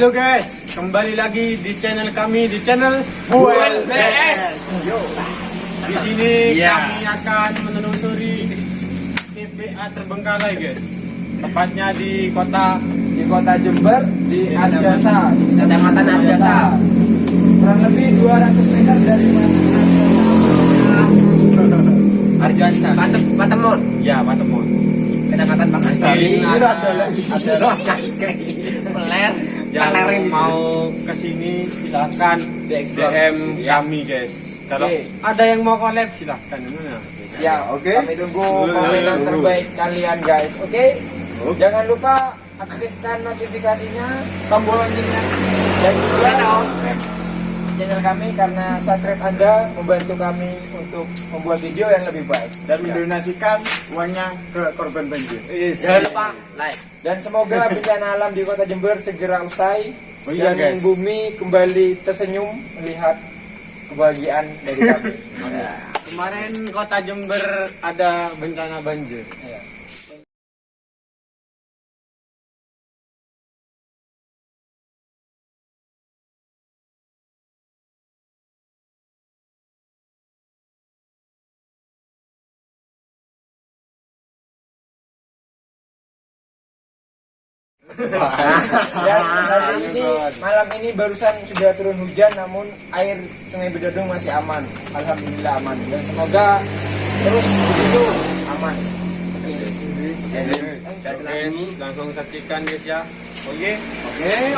Halo guys, kembali lagi di channel kami, di channel Buel BS. Di sini kami akan menelusuri TPA Terbengkalai guys. Tepatnya di kota Jember, di Arjasa, Kecamatan Arjasa. Kurang lebih 200 meter dari Arjasa. Patemon. Ya, Patemon. Kecamatan Pangasari. Peler. Yang mau kesini silahkan DM kami guys. Kalau ada yang mau collab silahkan. Siap, oke. Kami tunggu komentar terbaik kalian guys, oke? Jangan lupa aktifkan notifikasinya, tombol loncengnya, dan juga subscribe channel kami karena subscribe Anda membantu kami untuk membuat video yang lebih baik dan mendonasikan uangnya ke korban banjir. Jangan lupa like. Dan semoga bencana alam di kota Jember segera usai dan bumi kembali tersenyum melihat kebahagiaan dari kami. Kemarin kota Jember ada bencana banjir. Malam ini barusan sudah turun hujan, namun air Sungai Bedodong masih aman. Alhamdulillah aman. Dan semoga terus begitu aman. Guys, langsung saksikan guys ya. Oke guys.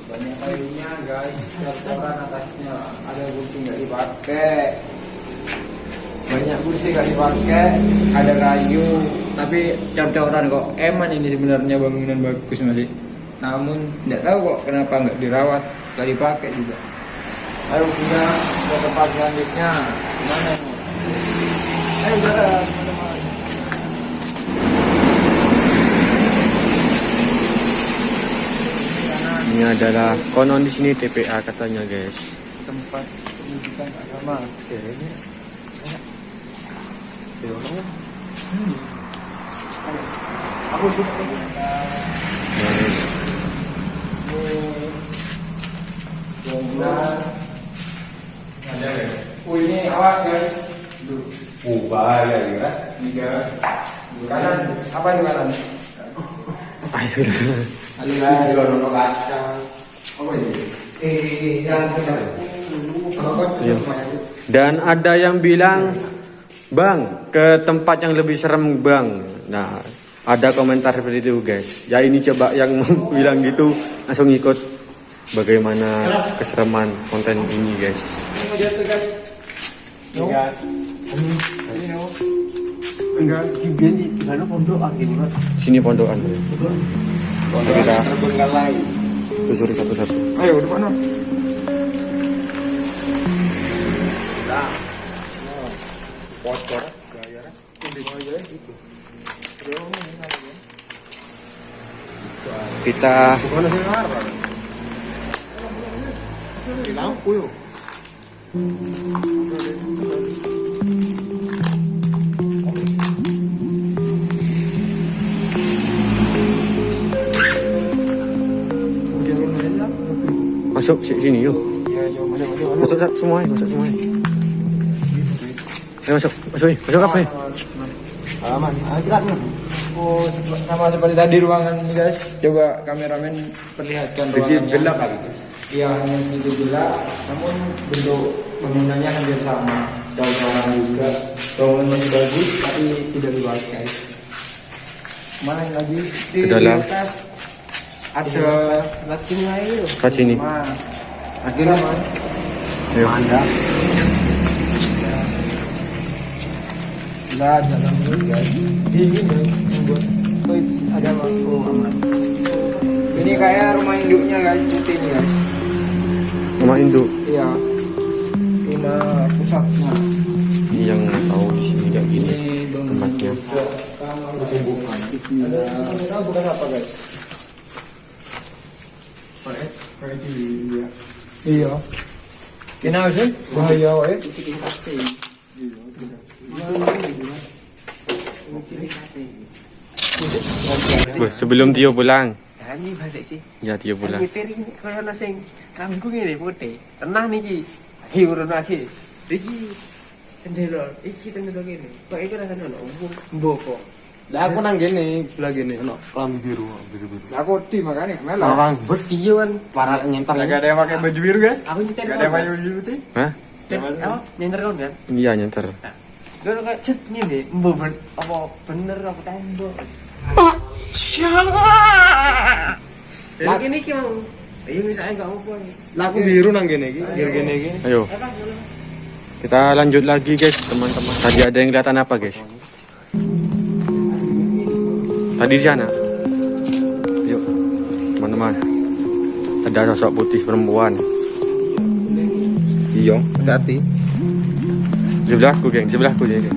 Banyak kayunya guys, coran atasnya ada kursi nggak dipakai, banyak kursi nggak dipakai, ada kayu, tapi cor-coran kok. Eman ini sebenarnya bangunan bagus masih, namun tidak tahu kok kenapa nggak dirawat, nggak dipakai juga. Ayo kita ke tempat selanjutnya. Mana ini? Ayo jalan. Ini adalah konon di sini TPA katanya guys. Tempat pendidikan agama. Oke, ini. Aku suka ini awas guys. Bahaya ya. Kanan, apa itu kanan? Ayo. Alhamdulillah kaca. Apa ini? Dan ada yang bilang, Bang, ke tempat yang lebih serem Bang. Nah, ada komentar seperti itu guys. Ya ini coba yang bilang gitu langsung ikut bagaimana kesereman konten ini guys. Enggak, di mana pondokan ini mas? Sini pondokan. Kita Terbengkalai. telusuri satu-satu. Ayo, di mana? Kita Mana sih ngarep? Di lampu yuk. masuk sini yuk. Masuk semua, masuk semua. Ayo masuk apa ya? Aman, cepat. Oh, sama seperti tadi ruangan ini guys. Coba kameramen perlihatkan ruangannya. Gelap kali. Iya, hanya sedikit gelap, namun bentuk bangunannya hampir sama. Jauh-jauhan juga. Bangunan masih bagus, tapi tidak luas guys. Mana yang lagi? Di dalam. atas ada lakinya itu. Ke sini. Akhirnya Ayo. Anda. Lah, dalam guys. Dingin guys. Membuat ada waktu aman. Ini kayak rumah induknya guys, putih ini guys. Rumah induk. Iya. Rumah pusatnya. Ini yang tahu di sini kayak gini Ini tempatnya. bertumbuhan. Ada bukan apa guys? Kayak gini ya. Iya. Kenapa sih? Bahaya wae. Sebelum Tio pulang. Ini balik sih. Ya Tio pulang. Ngitir ini kaya ana sing rambutku ngene putih. Tenang niki. Iki urun lagi. Iki sendelo. Iki sendelo kene. Kok iku rasane ono mbok kok. Lah aku nang gini, sebelah gini. Ono kelambi biru. Lah aku di makanya melo. Orang bertiyo kan para nyentar. Gak ada yang pakai baju biru guys. Aku nyetir. Gak ada yang pakai baju putih. Hah? Apa? Nyentar kan kan? Iya nyantar. Gue kayak cet ngene, mbok apa bener apa tembok. Lah kene iki mau. Ayo misalnya enggak apa. Lah aku biru nang gini iki, gini iki. Ayo. Kita lanjut lagi guys teman-teman. Tadi ada yang kelihatan apa guys? Tadi di sana. Yuk teman-teman. Ada sosok putih perempuan. Iya, hati. Sebelahku geng, sebelahku dia geng.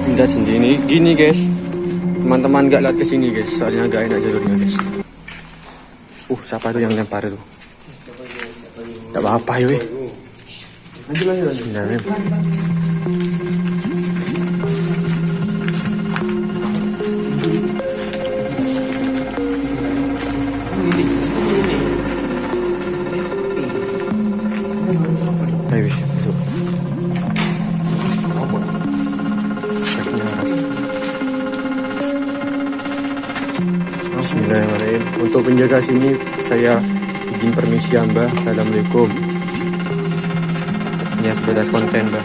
Tinggal sendiri gini guys. Teman-teman gak lihat ke sini guys, soalnya gak enak jalurnya guys. Siapa tuh yang lempar itu? Gak apa-apa ya weh. Bismillahirrahmanirrahim. Ayo wis, masuk. Kakinya atas. Bismillahirrahmanirrahim. Untuk penjaga sini saya izin permisi ya Mbak. Assalamualaikum. Ini sebatas konten Mbak.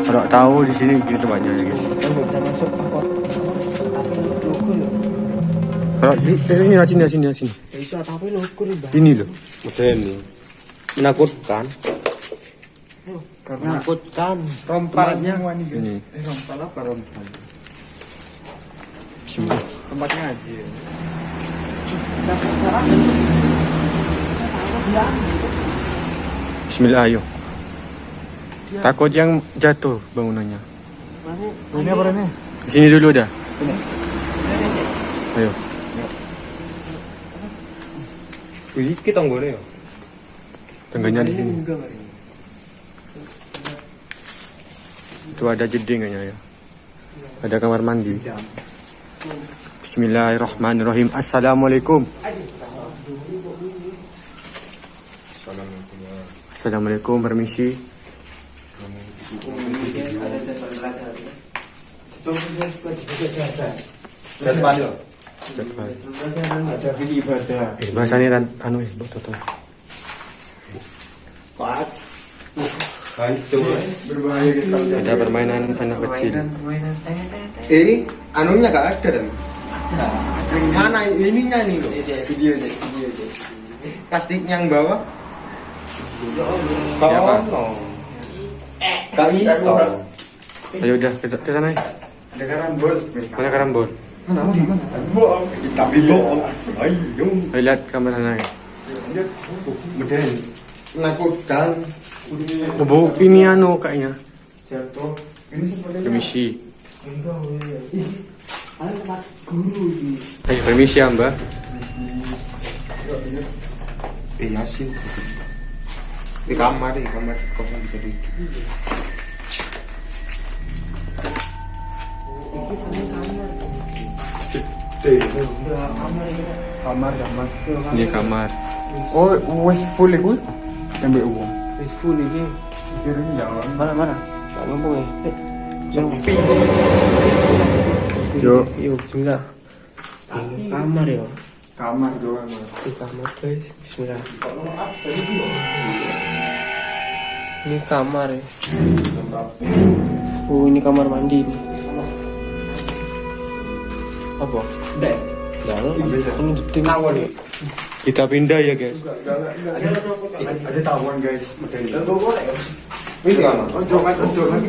Kalau tahu di sini gitu banyak ya guys. Kalau di sini. Iso tapi lokur, Mbak. Ini loh. Ini menakutkan. Menakutkan. Rompalnya Ini. rompal apa rompal? Bismillah. Tempatnya aja. Bismillah ayo. Takut yang jatuh bangunannya. Ini apa ini? Di sini dulu dah. Ayo. Wih, kita nggak ya? Tangganya di sini. Itu ada jeding kayaknya ya. Ada kamar mandi. Bismillahirrahmanirrahim. Assalamualaikum. Assalamualaikum. Permisi. Depan ya. Ada video ibadah. Bahasanya kan anu betul. Kuat. Itu berbahaya kita. Ada permainan anak kecil. Ini anunya gak ada dan. Mana ininya nih loh? Video aja. Plastik yang bawah. Siapa? Gak bisa. Ayo udah ke sana. Ada karambol. Mana karambol? Tapi bohong. Ayo. Ayo lihat kamar sana. Meden. Menakutkan. Oh, ini anu kayaknya. Jatuh. Ini seperti Permisi. Ada tempat guru di. Ayo permisi ya Mbak. iya sih. Di kamar kosong bisa di. Kamar. Ini kamar. Oh, wes full itu. Ambil uang. Peaceful ini. Kirinya jangan. Mana? Tak ngomong ya. Sepi. Yuk. Yuk, bismillah. Kamar ya. Kamar doang. Di kamar guys. Bismillah. Ini kamar ya. Oh, ini kamar mandi nih. Apa? Dek. Dalam. Ini jeding. Tawon. Kita pindah ya guys. Ada tawon guys. Ini kan? Ojo lagi.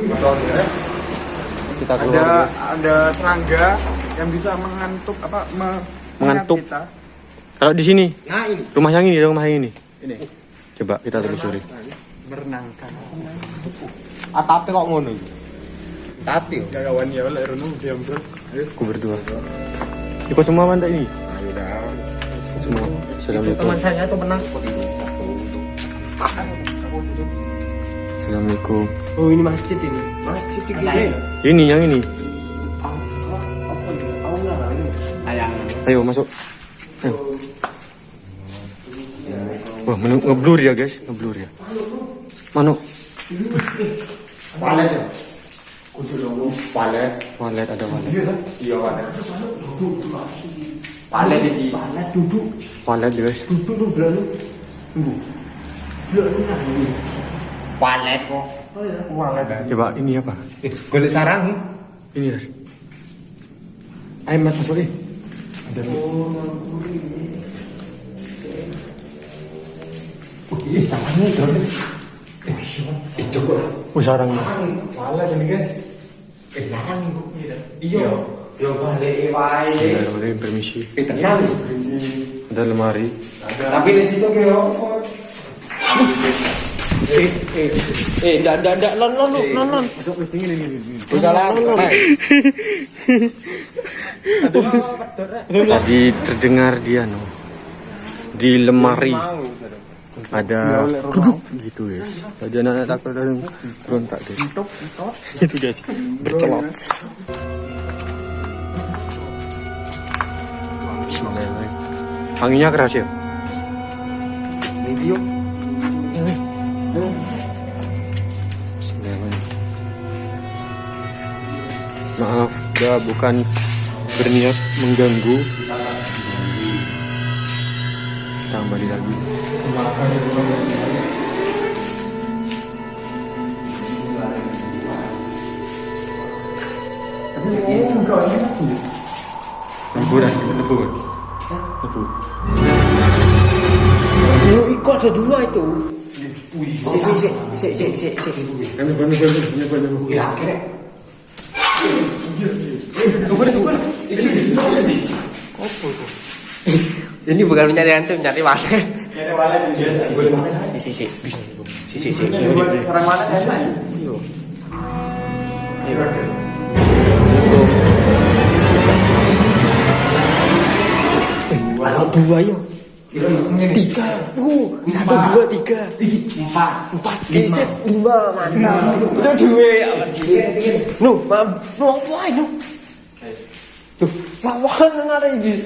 kita keluar. Ada serangga yang bisa mengantuk Mengantuk. kita. Kalau di sini, Nah ini. rumah yang ini. Ini Coba kita telusuri. berenangkan. Atape kok ngono iki. Tati. Kawan ya oleh Rono diam bro. Ayo. Aku berdua. Ikut semua mantap ini. Ayo dah. Semua. Assalamualaikum. Teman saya tuh pernah. Assalamualaikum. Oh ini masjid ini. Masjid ini. Ini yang ini. Ayang. Ayo masuk. Ayo. Wah, ngeblur ya guys, ngeblur ya. Mano? Walet ya. Kudu dong. Walet. Walet ada walet. Iya walet. Walet iki. Walet guys. Walet kok. Walet. Coba ini apa? Golek sarang iki. Ini Ras. Ayo mas masuk nih. Ada Ih, sarangnya itu. Itu kok. sarangnya. Walet ini guys. Larang iya. Yo balik wae. Bismillahirrahmanirrahim, permisi. Tenang. Ada lemari. Tapi di situ ge opo? Ndak non. Salah. Tadi terdengar dia no. Di lemari ada duduk gitu guys. Tadi anak takut dan berontak guys. Itu guys bercelot. Bismillahirrahmanirrahim. Anginnya keras ya. Video. Bismillahirrahmanirrahim. Maaf, ya bukan berniat mengganggu. Kita kembali lagi. Liburan, lebu. Yo, itu ada dua itu. Si. Ya akhirnya. Ini bukan mencari hantu, mencari walet. Si. Sarang walet ya. Ada dua yo. Tiga. Satu, dua, tiga. Empat. Geser. Lima. Mantap. Itu dua. Nu, mam. Nu apa ini? Tuh, lawan ada ini.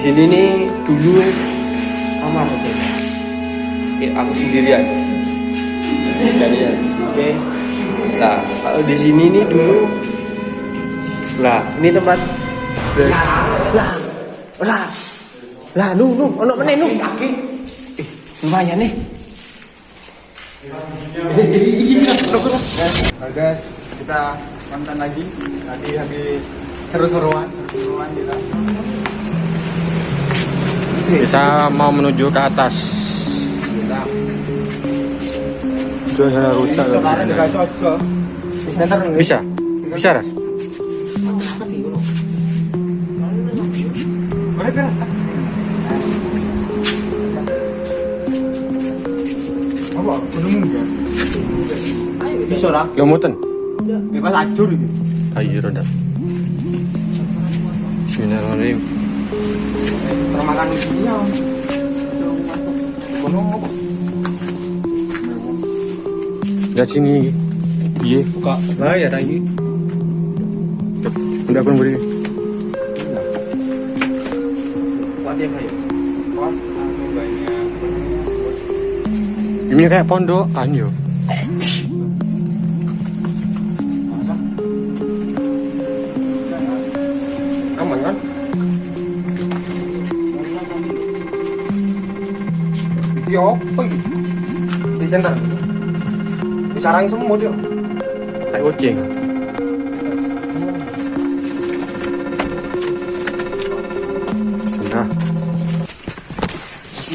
Di sini nih dulu kamar tuh. Aku sendirian. Oke. Nah, kalau di sini nih dulu. Lah, ini tempat. Lah, nu, ono meneh nu. Lumayan nih. Nah, guys, kita konten lagi. Tadi habis seru-seruan kita. Kita mau menuju ke atas. Sudah rusak. Sekarang dikasih aja. Di center nih. Bisa? Bisa, Ras? Boleh beres. Apa? Penemu enggak? Bisa lah. Ya muten. Bebas acur gitu. Ayo roda. Bismillahirrahmanirrahim. Termakan dia. Gunung apa? Lihat sini. Iya. Buka bayar lagi. Udah pun beri. Kuat ya kayak. Pas banyak. Ini kayak pondokan yo. Aman kan? Iki apa iki? Di center. Disarang semua dia. Kayak kucing. Bismillah.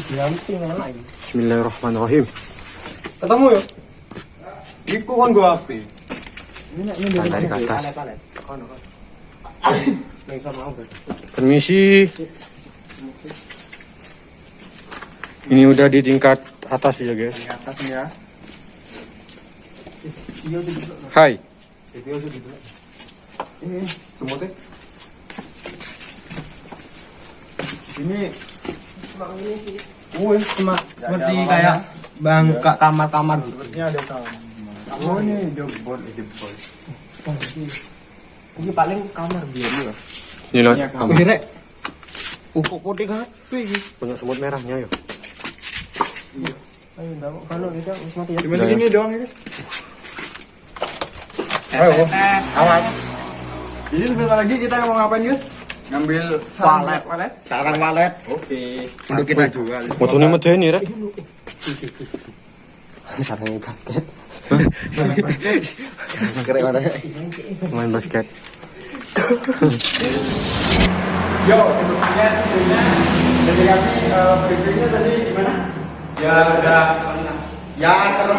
Diamping enak iki. Bismillahirrahmanirrahim. Ketemu ya? Iku kan gua HP. Tarik ke atas. Kono kan. Ning sama aku. Permisi. Ini udah di tingkat atas ya guys. Di atas ya. Iya tuh. Hai. Itu aja gitu. Semutnya. Ini cuma seperti kayak bangka kamar-kamar gitu. Sepertinya ada kamar. Oh ini jebol. Ini paling kamar biar ya. Ini loh. Kira pupuk putih kan? Banyak semut merahnya yo. Ayo enggak kalau kita wis mati ya. Cuma segini doang ya, guys. Ayo, awas. Jadi sebentar lagi kita mau ngapain guys? Ngambil Walet. Sarang walet. Oke. Untuk kita jual. Motornya medeni rek. Sarang basket. Keren banget. Main basket. Yo, untuk kalian tentunya dari kami briefingnya tadi gimana? Ya udah sebentar. Ya serem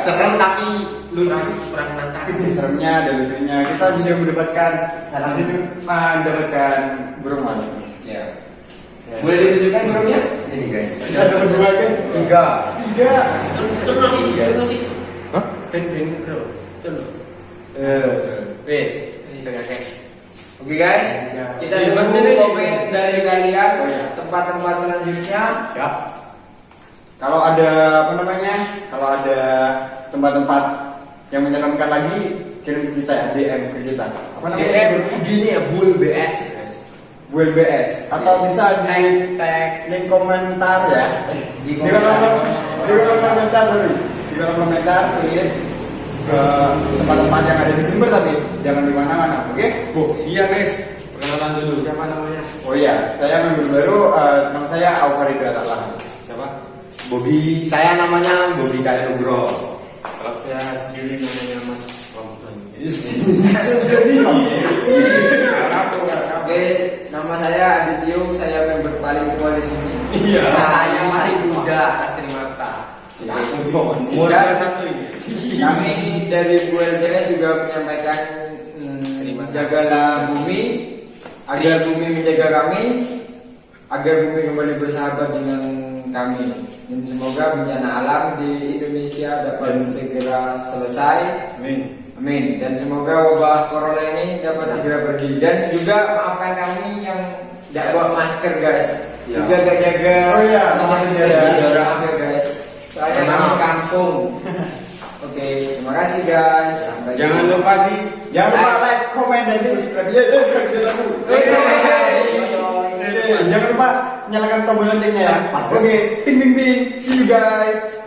serem tapi kurang menantang. Seremnya dan lucunya kita bisa mendapatkan mendapatkan burung malam. Ya. Boleh ditunjukkan burungnya? Ini guys. Kita dapat dua kan? Tiga. Hah? Oke guys, kita tunggu komen dari kalian tempat-tempat selanjutnya. Siap. Kalau ada apa namanya? Kalau ada tempat-tempat yang menyeramkan lagi, kirim kita ya, DM ke kita. Apa namanya? DM IG-nya ya Bull BS. Bull BS atau bisa di link komentar ya. Di kolom komentar, di kolom komentar tulis ke tempat-tempat yang ada di Jember tapi jangan di mana-mana, oke? Oh iya guys. Perkenalan dulu. Siapa namanya? Oh iya, saya member baru, nama saya Aufarida Taklah. Siapa? Bobby, saya namanya Bobby Kaya Nugroho. Kalau saya sendiri namanya Mas Rambutan. Oke, nama saya Adityo, saya member paling tua di sini. Iya. Saya paling muda, Sastri Mata. Umur satu ini. Kami dari BULBS juga menyampaikan jagalah bumi, agar bumi menjaga kami, agar bumi kembali bersahabat dengan kami. Dan semoga bencana alam di Indonesia dapat segera selesai. Amin. Amin. Dan semoga wabah corona ini dapat segera pergi. Dan juga maafkan kami yang tidak bawa masker guys. Ya. Juga gak jaga Oh iya, social maaf, distancing. ya. Maaf ya guys. Soalnya Maaf. kami kampung. Oke, terima kasih guys. Sampai Jangan jumpa. lupa di Jangan lupa like, comment, dan subscribe. Jangan lupa nyalakan tombol loncengnya ya. Oke, ting ting ting. See you guys.